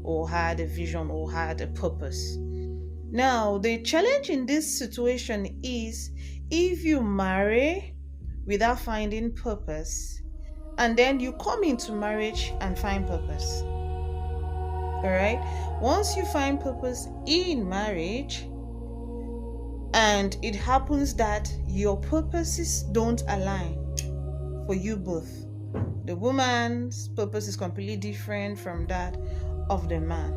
or had a vision or had a purpose. Now, the challenge in this situation is if you marry without finding purpose, and then you come into marriage and find purpose. All right. Once you find purpose in marriage, and it happens that your purposes don't align for you both, the woman's purpose is completely different from that of the man.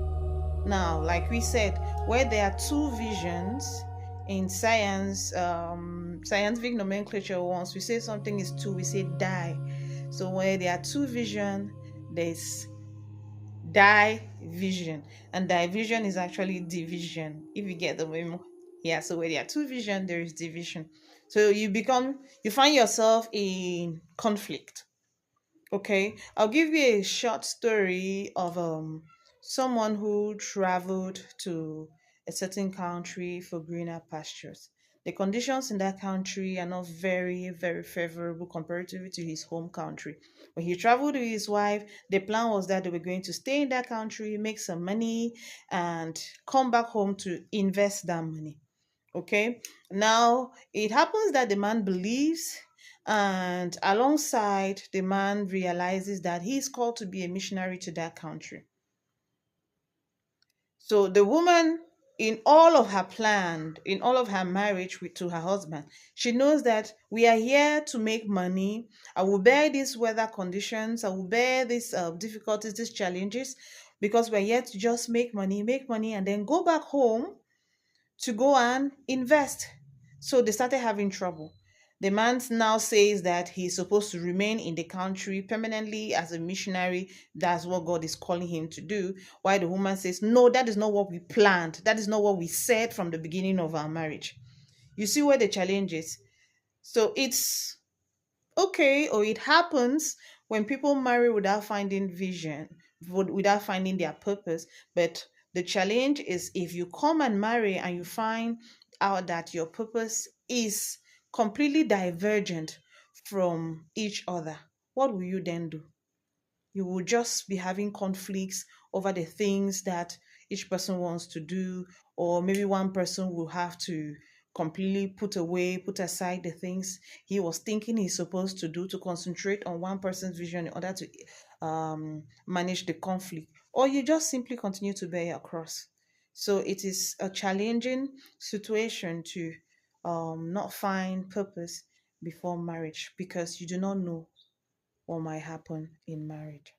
Now, like we said, where there are two visions in science, scientific nomenclature, once we say something is two, we say die. So where there are two vision, there's division, and division is actually division, if you get the memo. Yeah, so where there are two vision, there is division. So you find yourself in conflict. Okay, I'll give you a short story of someone who traveled to a certain country for greener pastures. The conditions in that country are not very, very favorable comparatively to his home country. When he traveled with his wife, the plan was that they were going to stay in that country, make some money, and come back home to invest that money. Okay, now it happens that the man believes, and alongside the man realizes that he's called to be a missionary to that country. So the woman, in all of her plan, in all of her marriage to her husband, she knows that we are here to make money. I will bear these weather conditions, I will bear these difficulties, these challenges, because we're here to just make money, and then go back home to go and invest. So they started having trouble. The man now says that he's supposed to remain in the country permanently as a missionary. That's what God is calling him to do. While the woman says, no, that is not what we planned. That is not what we said from the beginning of our marriage. You see where the challenge is. So it's okay, or it happens when people marry without finding vision, without finding their purpose. But the challenge is if you come and marry and you find out that your purpose is completely divergent from each other, what will you then do? You will just be having conflicts over the things that each person wants to do, or maybe one person will have to completely put aside the things he was thinking he's supposed to do to concentrate on one person's vision in order to manage the conflict, or you just simply continue to bear your cross. So it is a challenging situation to not find purpose before marriage, because you do not know what might happen in marriage.